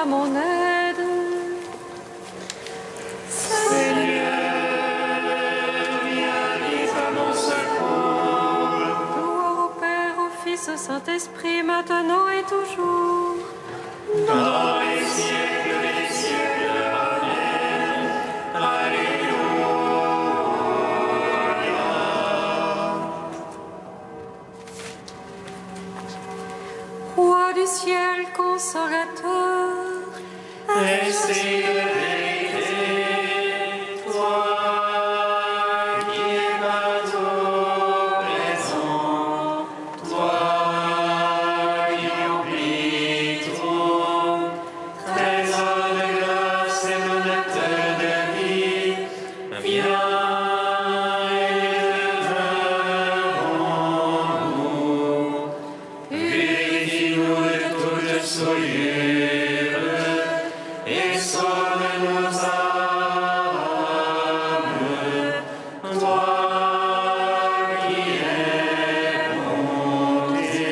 à mon aide. Seigneur, viens vite à mon secours. Gloire au Père, au Fils, au Saint-Esprit, maintenant et toujours. Dans les siècles des siècles. Amen. Alléluia. Roi du ciel, consolateur, Esprit de vérité, toi qui es partout présent, toi qui emplis tout, trésor de grâce et donateur de vie, viens et demeure en nous. Purifie-nous de toute souillure et sauve nos âmes, toi qui es bonté.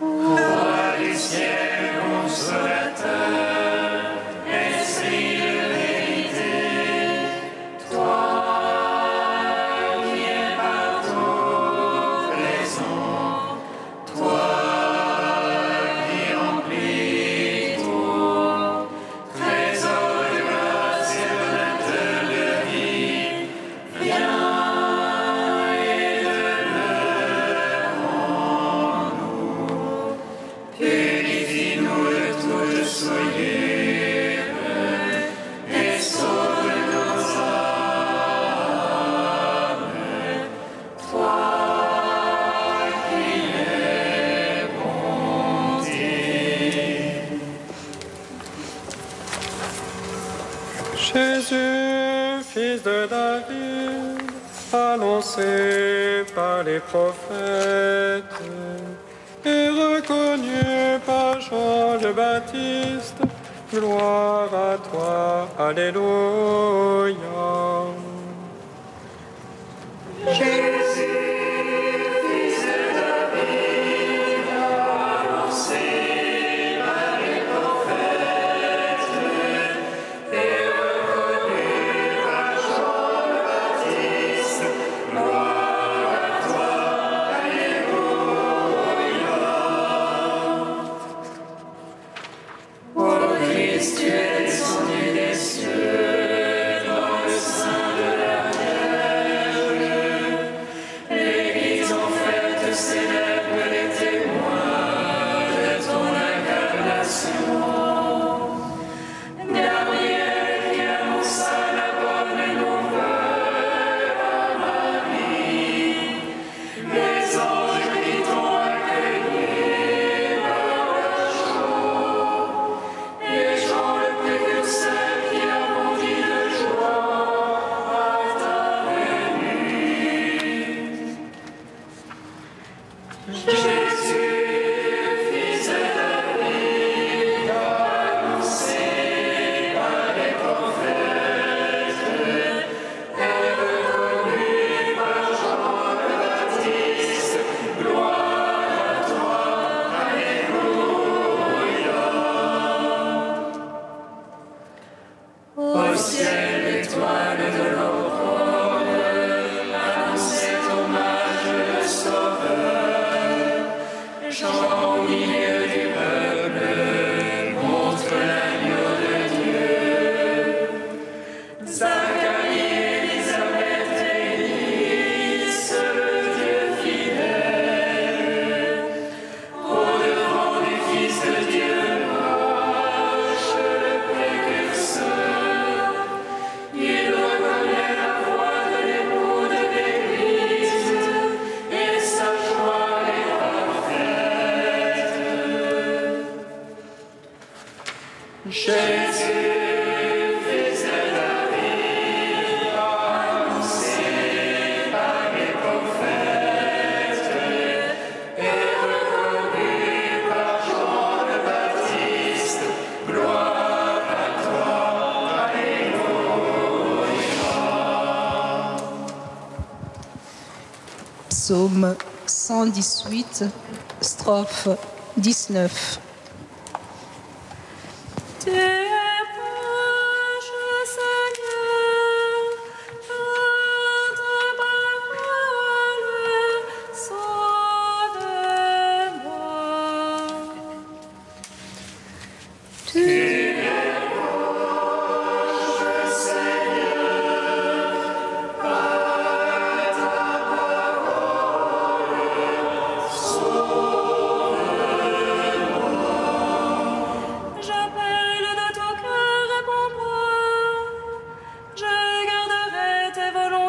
Roi du ciel, consolateur, esprit de vérité, toi qui es partout présent, toi qui emplis tout, trésor de grâce et donateur de vie, viens et demeure en nous. Purifie-nous de toute souillure et sauve nos âmes, toi qui es bonté. Jésus, fils de David, annoncé par les prophètes et reconnu par Jean le Baptiste, gloire à toi, alléluia. Christ, tu es descendu des cieux dans le sein de la Vierge. L'Église en fête célèbre les témoins de ton incarnation. Gabriel qui annonça la bonne nouvelle à Marie, les anges qui t'ont accueilli par leur chant, et Jean le précurseur qui a bondi de joie à ta venue. Jésus, fils de David, annoncé par les prophètes et reconnu par Jean le Baptiste, gloire à toi, alléluia. Au ciel, l'étoile de l'aurore annonçait ton mage le Sauveur. Jean au milieu du peuple montre l'agneau de Dieu. Zacharie, Élisabeth Élise, le Dieu fidèle. Au-devant du Fils de Dieu marche le précurseur. Il reconnaît la voix de l'époux de l'Église et sa joie est parfaite. Jésus, fils de David, annoncé par les prophètes et reconnu par Jean le Baptiste, gloire à toi, alléluia. Psaume 118, strophe 19.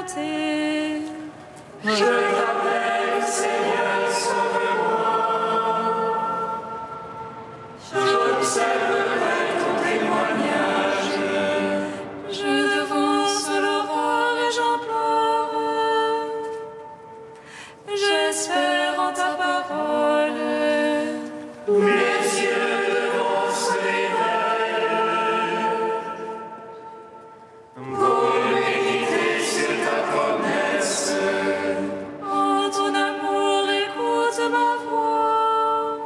bonté. Je t'appelle, Seigneur, sauve-moi. J'observerai ton témoignage. Je devance l'aurore et j'implore. J'espère en ta parole. Mes yeux devant se l'éveillent. Pour méditer sur ta promesse. En ton amour, écoute ma voix.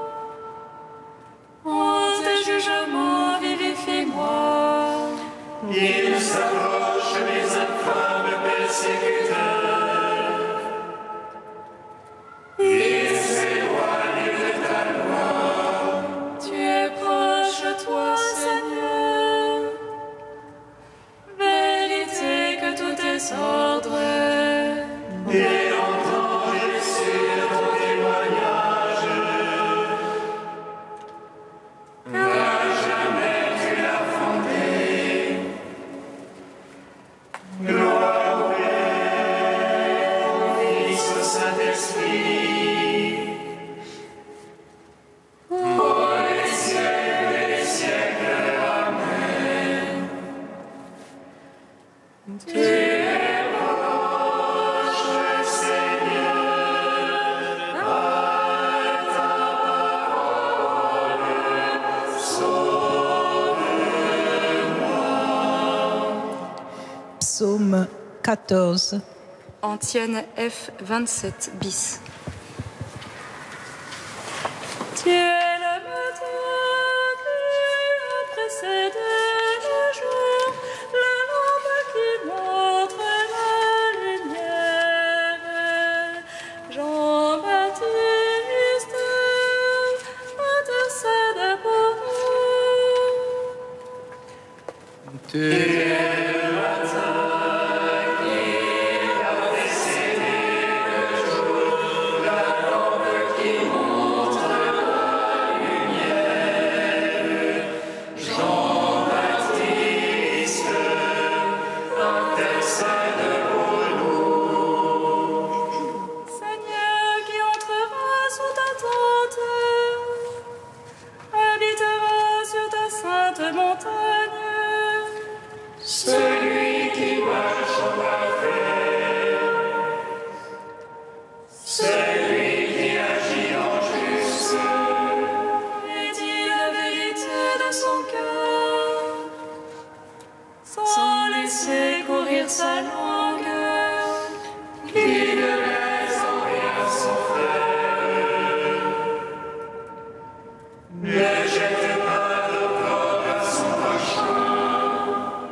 En tes jugements, vivifie-moi. Il s'approche mes infâmes persécuteurs. Il s'éloigne de ta loi. Tu es proche, toi, Seigneur. Vérité que tous tes ordres. Et entendez sur ton témoignage. Car jamais tu l'as fondé. Gloire au Père, au Fils, au Saint-Esprit. Pour les siècles et les siècles. Amen. Tu es proche, Seigneur, à ta parole, sauve-moi. Psaume 14. Antienne F 27 bis. Tu es le matin qui a précédé le jour, la lampe qui montre la lumière. Jean-Baptiste, intercède pour nous. Tu es le matin qui a précédé le jour, la lampe qui montre la lumière. Jean-Baptiste, intercède pour nous. Seigneur, qui entrera sous ta tente, habitera sur ta sainte montagne. Celui qui marche en parfait, celui qui agit en juste, Et dit la vérité de son cœur, sans laisser courir sa langue. qui ne laisse en rien son frère, ne jette pas d'opprobre à son prochain.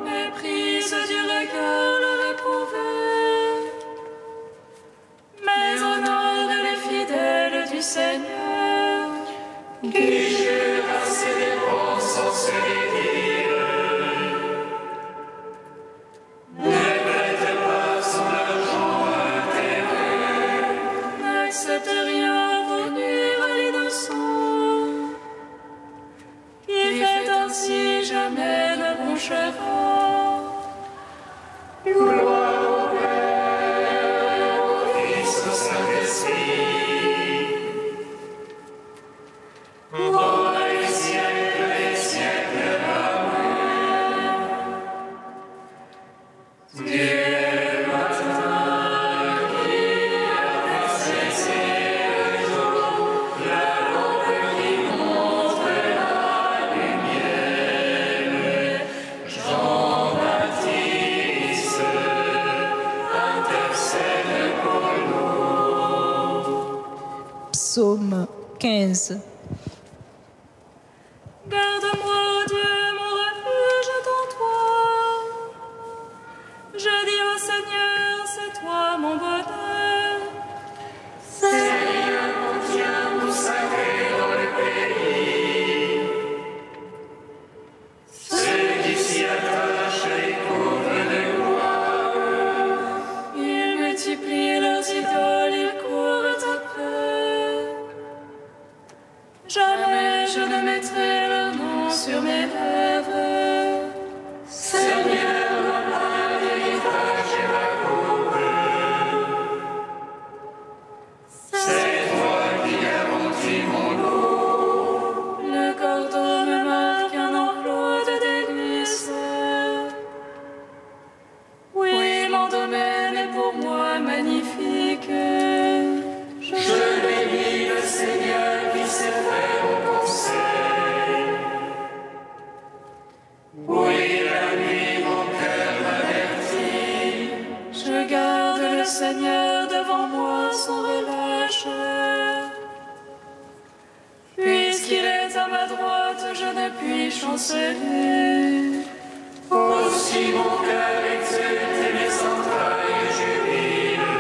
Méprise du regard le réprouvé, mais honore les fidèles du Seigneur. Qui jure à ses dépens sans se dédire, ne prête pas son argent à intérêt, N'accepte rien pour nuire à l'innocent, qui fait ainsi jamais ne bronchera. gloire au Père, au Fils, au Saint-Esprit, pour les siècles des siècles. Amen. Tu es le matin qui a précédé le jour, la lampe qui montre la lumière. Jean-Baptiste, intercède pour nous. Psaume 15. Garde-moi, Dieu, mon refuge en toi. Je dis au Seigneur, c'est toi mon bonheur. Seigneur, mon Dieu, vous sacré dans le pays. Ceux qui s'y attachent et couvrent de gloire. Ils multiplient leurs idoles, ils courent après. Seigneur devant moi sans relâche. Puisqu'il est à ma droite, je ne puis chanceler. Aussi mon cœur exulte et mes entrailles jubilent.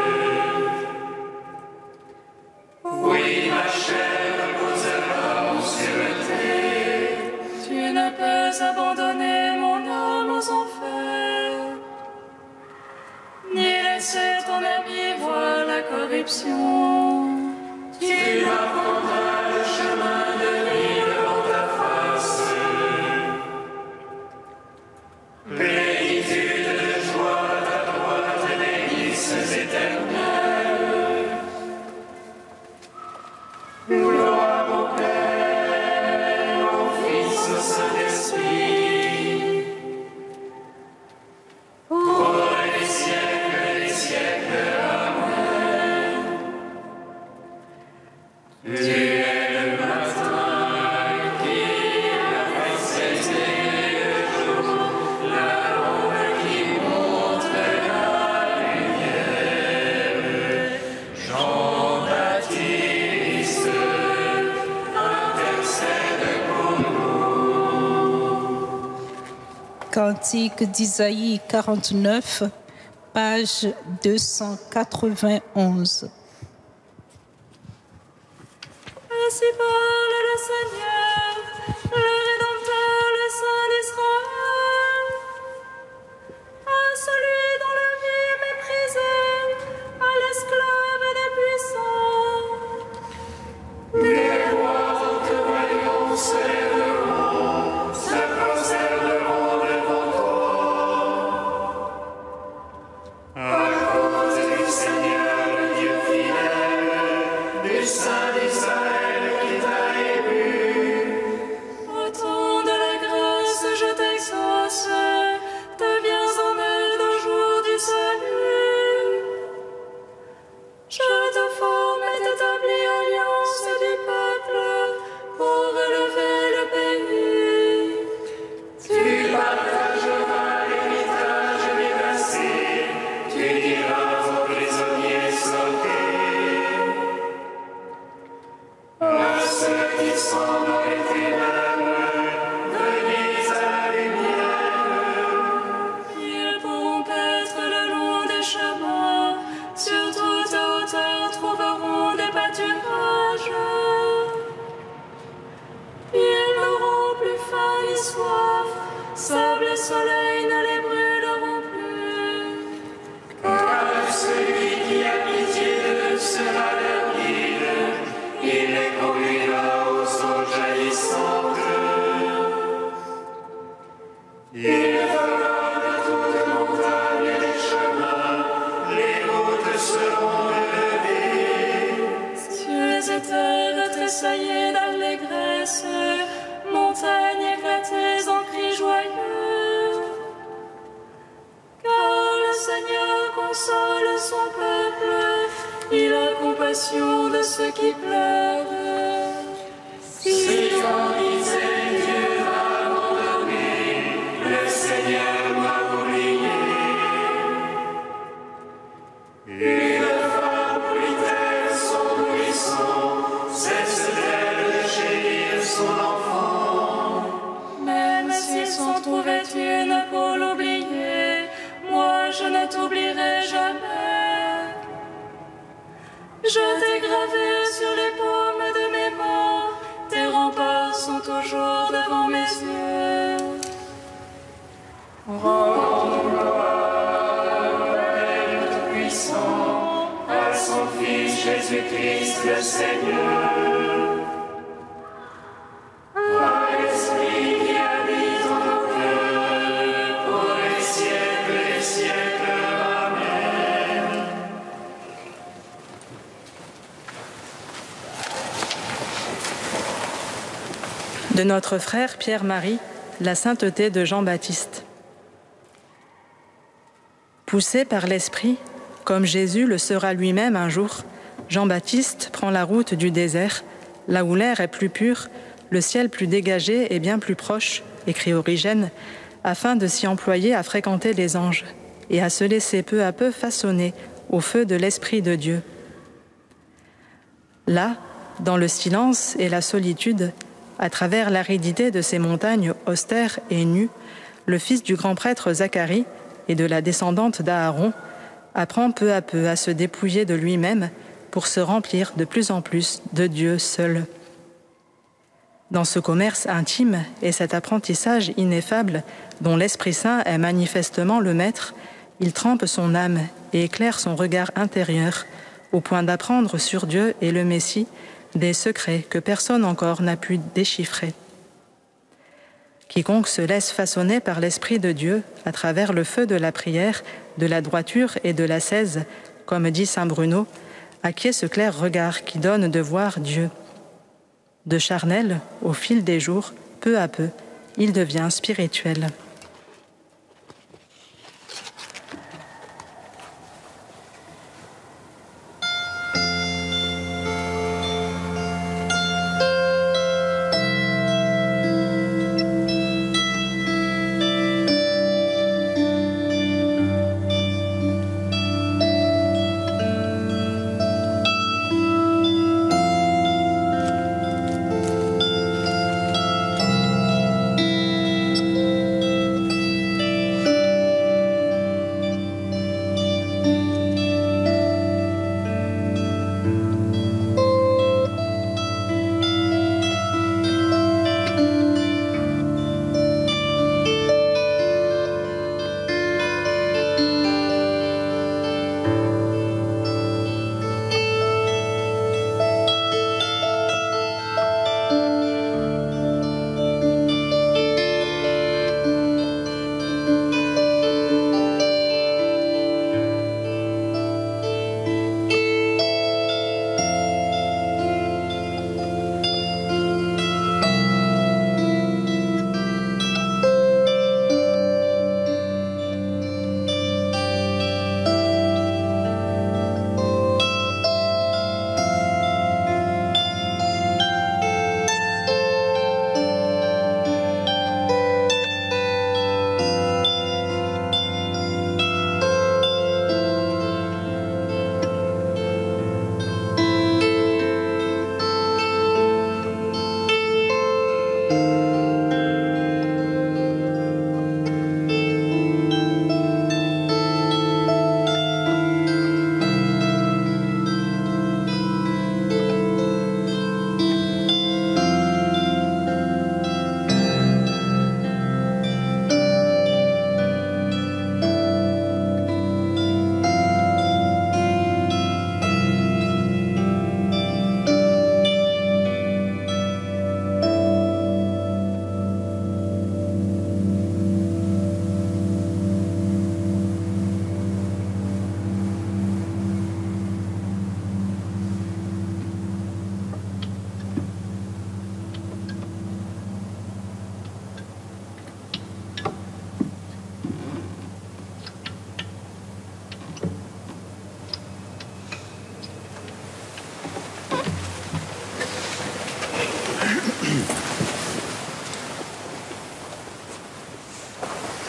Oui, ma chair reposera en sûreté. Tu ne peux abandonner mon âme aux enfers, ni laisser ton ami voir la corruption. Tu m'apprendras le chemin de vie devant ta face. Plénitude de joie à ta droite et délices éternelles. Gloire au Père, au Fils, au Saint-Esprit, pour les siècles des siècles. Amen. Tu es le matin qui a précédé le jour, la lampe qui montre la lumière. Jean-Baptiste, intercède pour nous. Cantique d'Isaïe 49, page 291. Ainsi parle le Seigneur, le Rédempteur, le Saint d'Israël. À celui dont la vie est méprisée, à l'esclave des puissants. Les rois en te voyant se lèveront, se prosterneront devant toi. À cause du Seigneur, le Dieu fidèle, du Saint d'Israël qui t'a élu. Au temps de la grâce, je t'exauce, deviens en aide au jour du salut. Je te forme et t'établis alliance du peuple pour relever le pays. Tu partageras l'héritage des vassés, tu diras aux prisonniers sautés. À ceux qui sont dans les ténèbres, venez à la lumière. Ils pourront paître le long des chemins, sur toute hauteur trouveront des pâturages. Ils n'auront plus faim ni soif, sable et soleil ne les brûleront plus. Car celui qui a pitié d'eux sera leur guide, il les conduira aux eaux jaillissantes. Il fera de toutes montagnes des chemins, les routes seront relevées. Cieux et terre tressaillés d'allégresse, montagnes éclatées en cris joyeux. Car le Seigneur console son peuple, il a compassion de ceux qui pleurent. Si on disait Dieu m'a abandonné, le Seigneur m'a oublié. Une femme brûle son nourrisson, cesse-t-elle de chérir son enfant? Même s'il s'en trouvait une pour l'oublier, moi je ne t'oublierai jamais. Je t'ai gravé sur les paumes de mes mains, tes remparts sont toujours devant mes yeux. Rends gloire au Père Tout-Puissant, à son Fils Jésus-Christ le Seigneur. À l'Esprit qui habite en nos cœurs, pour les siècles des siècles. Amen. De notre frère Pierre-Marie, la sainteté de Jean-Baptiste. Poussé par l'Esprit, comme Jésus le sera lui-même un jour, Jean-Baptiste prend la route du désert, là où l'air est plus pur, le ciel plus dégagé et bien plus proche, écrit Origène, afin de s'y employer à fréquenter les anges et à se laisser peu à peu façonner au feu de l'Esprit de Dieu. Là, dans le silence et la solitude, à travers l'aridité de ces montagnes austères et nues, le fils du grand prêtre Zacharie et de la descendante d'Aaron apprend peu à peu à se dépouiller de lui-même pour se remplir de plus en plus de Dieu seul. Dans ce commerce intime et cet apprentissage ineffable dont l'Esprit Saint est manifestement le maître, il trempe son âme et éclaire son regard intérieur au point d'apprendre sur Dieu et le Messie des secrets que personne encore n'a pu déchiffrer. Quiconque se laisse façonner par l'Esprit de Dieu à travers le feu de la prière, de la droiture et de l'ascèse, comme dit saint Bruno, acquiert ce clair regard qui donne de voir Dieu. De charnel, au fil des jours, peu à peu, il devient spirituel.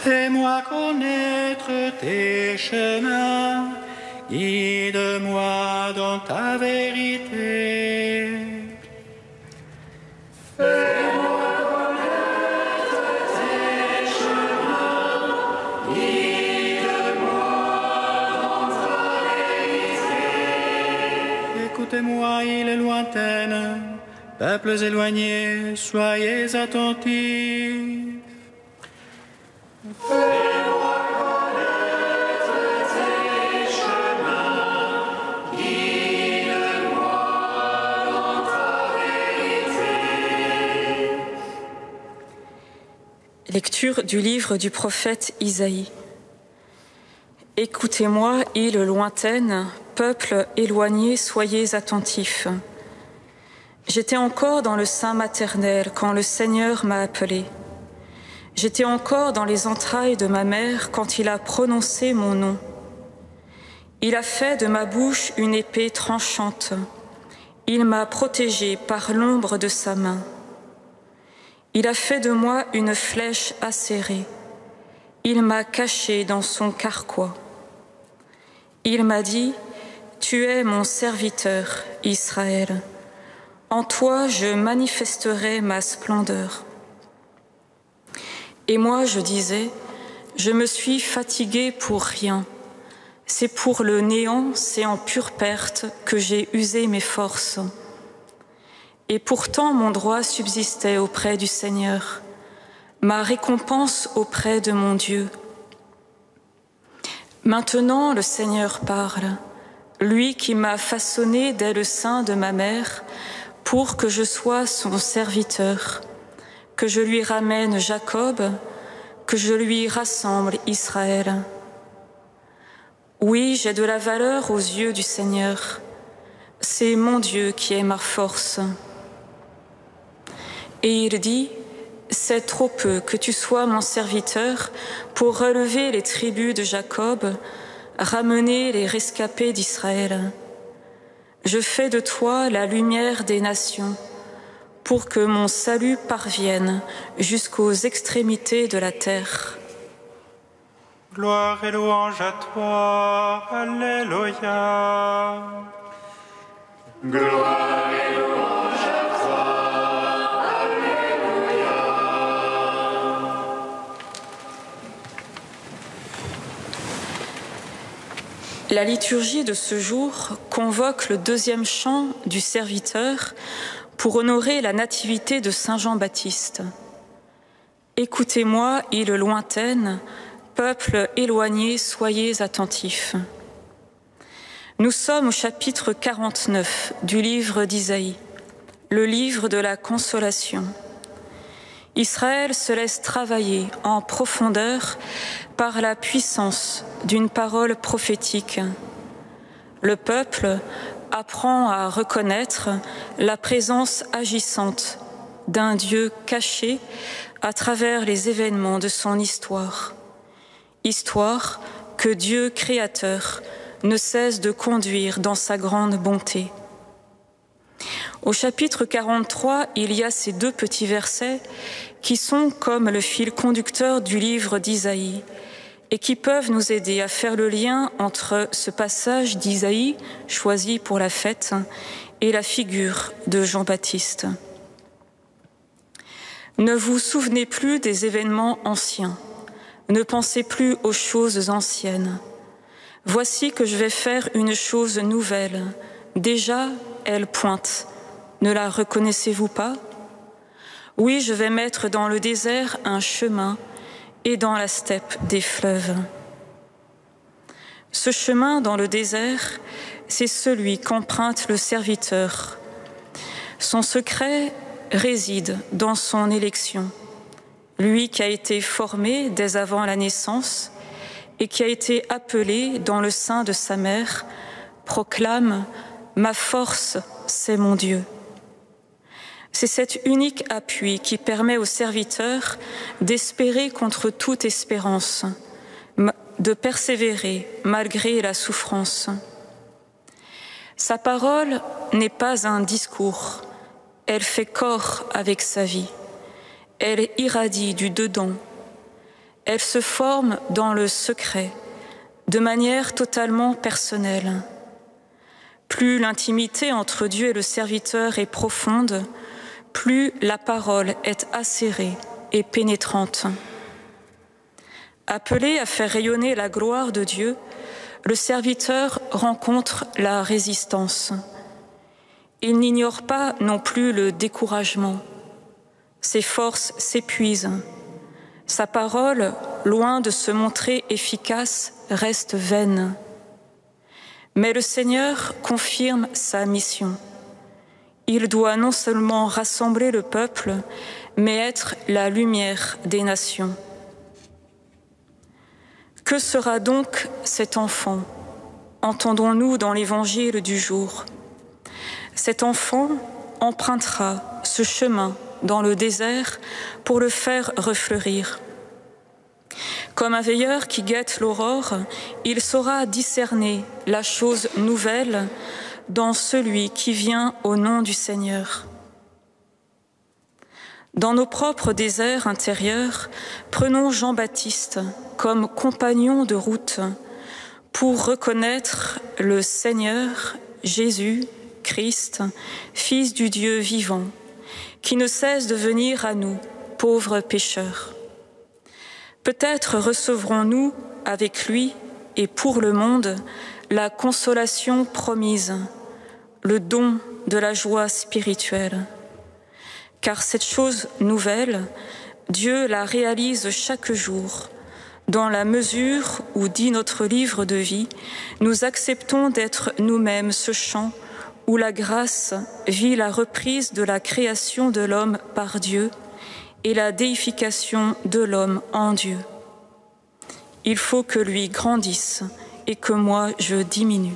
Fais-moi connaître tes chemins, guide-moi dans ta vérité. Fais-moi connaître tes chemins, guide-moi dans ta vérité. Écoutez-moi, îles lointaines, peuples éloignés, soyez attentifs. Fais-moi connaître tes chemins, guide-moi dans ta vérité. Lecture du livre du prophète Isaïe. Écoutez-moi, îles lointaines, peuples éloignés, soyez attentifs. J'étais encore dans le sein maternel quand le Seigneur m'a appelé. J'étais encore dans les entrailles de ma mère quand il a prononcé mon nom. Il a fait de ma bouche une épée tranchante. Il m'a protégée par l'ombre de sa main. Il a fait de moi une flèche acérée. Il m'a cachée dans son carquois. Il m'a dit, tu es mon serviteur, Israël. En toi, je manifesterai ma splendeur. Et moi, je disais, je me suis fatiguée pour rien. C'est pour le néant, c'est en pure perte que j'ai usé mes forces. Et pourtant, mon droit subsistait auprès du Seigneur, ma récompense auprès de mon Dieu. Maintenant, le Seigneur parle, lui qui m'a façonné dès le sein de ma mère, pour que je sois son serviteur, que je lui ramène Jacob, que je lui rassemble Israël. Oui, j'ai de la valeur aux yeux du Seigneur. C'est mon Dieu qui est ma force. Et il dit, c'est trop peu que tu sois mon serviteur pour relever les tribus de Jacob, ramener les rescapés d'Israël. Je fais de toi la lumière des nations, pour que mon salut parvienne jusqu'aux extrémités de la terre. Gloire et louange à toi, Alléluia. Gloire et louange à toi, Alléluia. La liturgie de ce jour convoque le deuxième chant du serviteur pour honorer la nativité de Saint Jean-Baptiste. Écoutez-moi, îles lointaines, peuple éloigné, soyez attentifs. Nous sommes au chapitre 49 du livre d'Isaïe, le livre de la consolation. Israël se laisse travailler en profondeur par la puissance d'une parole prophétique. Le peuple apprend à reconnaître la présence agissante d'un Dieu caché à travers les événements de son histoire. Histoire que Dieu créateur ne cesse de conduire dans sa grande bonté. Au chapitre 43, il y a ces deux petits versets qui sont comme le fil conducteur du livre d'Isaïe et qui peuvent nous aider à faire le lien entre ce passage d'Isaïe choisi pour la fête et la figure de Jean-Baptiste. Ne vous souvenez plus des événements anciens, ne pensez plus aux choses anciennes. Voici que je vais faire une chose nouvelle. Déjà, elle pointe. Ne la reconnaissez-vous pas? Oui, je vais mettre dans le désert un chemin et dans la steppe des fleuves. Ce chemin dans le désert, c'est celui qu'emprunte le serviteur. Son secret réside dans son élection. Lui qui a été formé dès avant la naissance et qui a été appelé dans le sein de sa mère, proclame « Ma force, c'est mon Dieu ». C'est cet unique appui qui permet au serviteur d'espérer contre toute espérance, de persévérer malgré la souffrance. Sa parole n'est pas un discours, elle fait corps avec sa vie, elle irradie du dedans, elle se forme dans le secret, de manière totalement personnelle. Plus l'intimité entre Dieu et le serviteur est profonde, plus la parole est acérée et pénétrante. Appelé à faire rayonner la gloire de Dieu, le serviteur rencontre la résistance. Il n'ignore pas non plus le découragement. Ses forces s'épuisent. Sa parole, loin de se montrer efficace, reste vaine. Mais le Seigneur confirme sa mission. Il doit non seulement rassembler le peuple, mais être la lumière des nations. Que sera donc cet enfant? Entendons-nous dans l'évangile du jour. Cet enfant empruntera ce chemin dans le désert pour le faire refleurir. Comme un veilleur qui guette l'aurore, il saura discerner la chose nouvelle dans celui qui vient au nom du Seigneur. Dans nos propres déserts intérieurs, prenons Jean-Baptiste comme compagnon de route pour reconnaître le Seigneur Jésus, Christ, Fils du Dieu vivant, qui ne cesse de venir à nous, pauvres pécheurs. Peut-être recevrons-nous avec lui et pour le monde la consolation promise, le don de la joie spirituelle. Car cette chose nouvelle, Dieu la réalise chaque jour. Dans la mesure où, dit notre livre de vie, nous acceptons d'être nous-mêmes ce champ où la grâce vit la reprise de la création de l'homme par Dieu et la déification de l'homme en Dieu. Il faut que lui grandisse et que moi je diminue.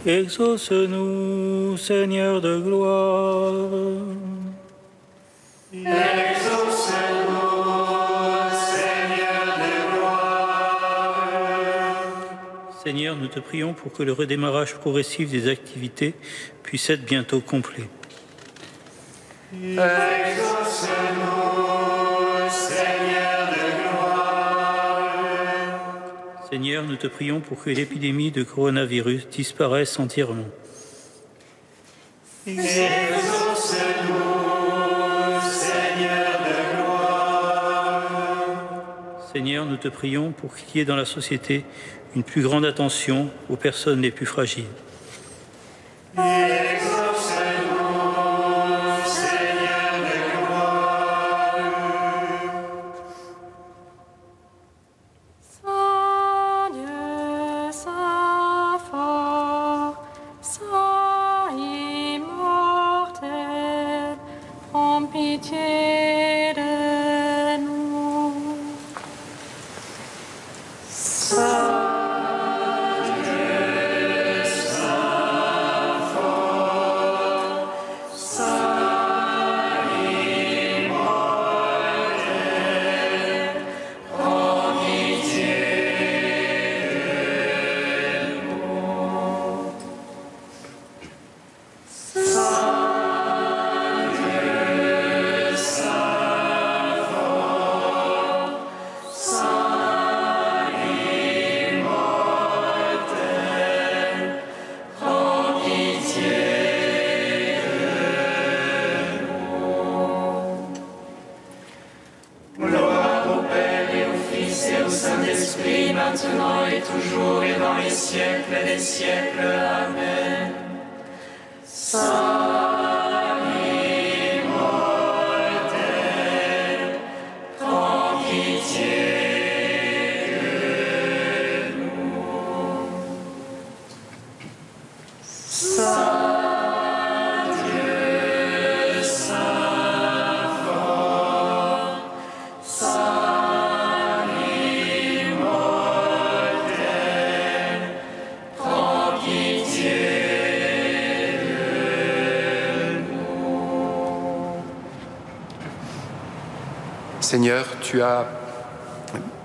Exauce-nous, Seigneur de gloire. Exauce-nous, Seigneur de gloire. Seigneur, nous te prions pour que le redémarrage progressif des activités puisse être bientôt complet. Exauce-nous, Seigneur de gloire. Seigneur, nous te prions pour que l'épidémie de coronavirus disparaisse entièrement. Exauce-nous, Seigneur de gloire. Seigneur, nous te prions pour qu'il y ait dans la société une plus grande attention aux personnes les plus fragiles. Exauce-nous, Seigneur de gloire. Saint Dieu, Saint fort, Saint immortel, prends pitié de Saint-Esprit, maintenant et toujours et dans les siècles des siècles. Amen. Saint immortel, prends pitié de nous. Saint Dieu, Saint fort, Saint immortel, prends pitié de nous. Seigneur, tu as,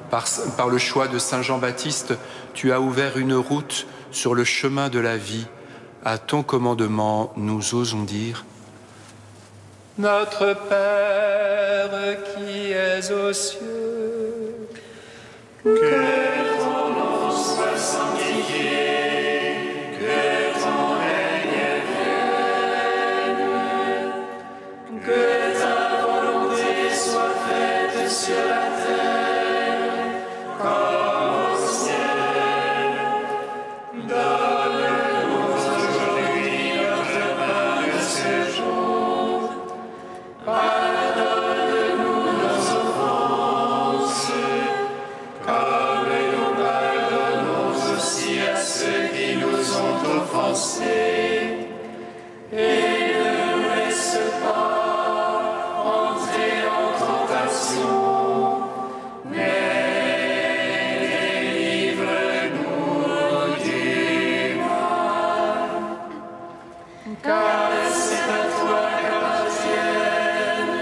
par le choix de Saint Jean-Baptiste, tu as ouvert une route sur le chemin de la vie. À ton commandement, nous osons dire: Notre Père qui es aux cieux, Que ton nom soit sanctifié, que ton règne vienne, que ta volonté soit faite sur la terre comme au ciel. Donne-nous aujourd'hui notre pain de ce jour. Pardonne-nous nos offenses, comme nous pardonnons aussi à ceux qui nous ont offensés. Et ne nous laisse pas entrer en tentation, mais délivre-nous du mal. Car c'est à toi qu'appartiennent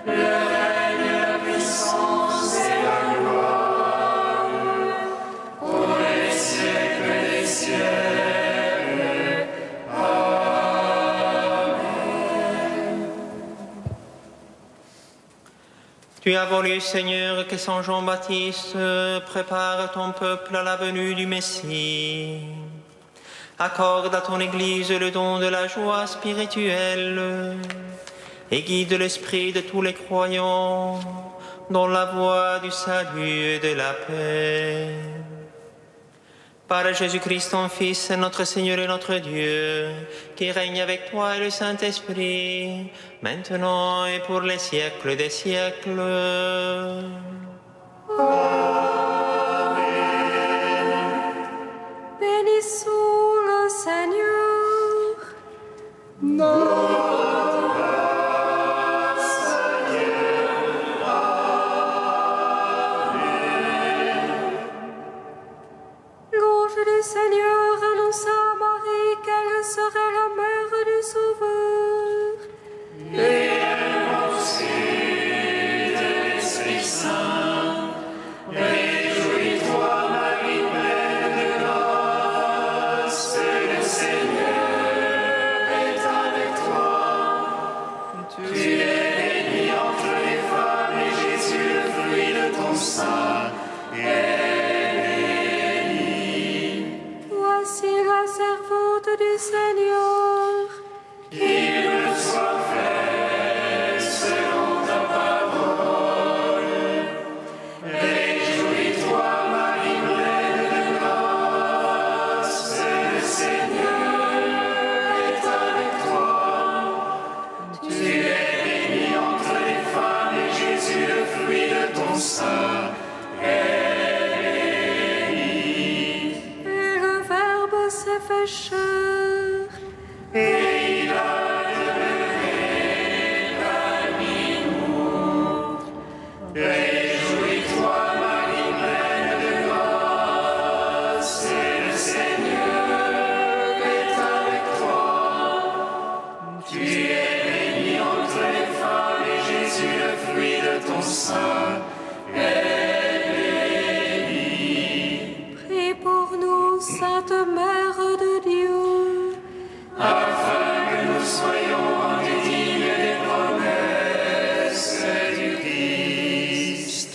le règne, la puissance et la gloire pour les siècles des siècles. Amen. Tu as voulu, Seigneur, que Saint Jean-Baptiste prépare ton peuple à la venue du Messie. Accorde à ton Église le don de la joie spirituelle et guide l'esprit de tous les croyants dans la voie du salut et de la paix. Par Jésus-Christ, ton Fils, notre Seigneur et notre Dieu, qui règne avec toi et le Saint-Esprit, maintenant et pour les siècles des siècles. Bénissons le Seigneur. L'ange du Seigneur annonça à Marie qu'elle serait la mère du Sauveur. Et elle conçut de l'Esprit Saint. Réjouis-toi, Marie, pleine de grâce, le Seigneur est avec toi. Tu es bénie entre les femmes, et Jésus, le fruit de ton sein, est béni. Voici la servante du Seigneur. Qu'il me soit fait selon ta parole. Réjouis-toi, Marie, pleine de grâce, le Seigneur est avec toi. Tu es bénie entre les femmes, et Jésus, le fruit de ton sein, est béni. Et le Verbe s'est fait chair. Et il a demeuré parmi nous. Réjouis-toi, Marie, pleine de grâce, le Seigneur est avec toi. Tu es bénie entre les femmes, et Jésus, le fruit de ton sein, est béni. Prie pour nous, Sainte Mère de Dieu. Afin que nous soyons rendus dignes des promesses du Christ.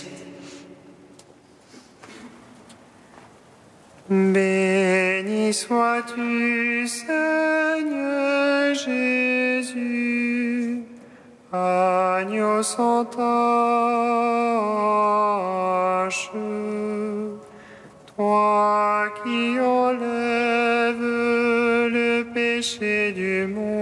Béni sois-tu, Seigneur Jésus, agneau sans tache. Toi qui enlèves le péché du monde,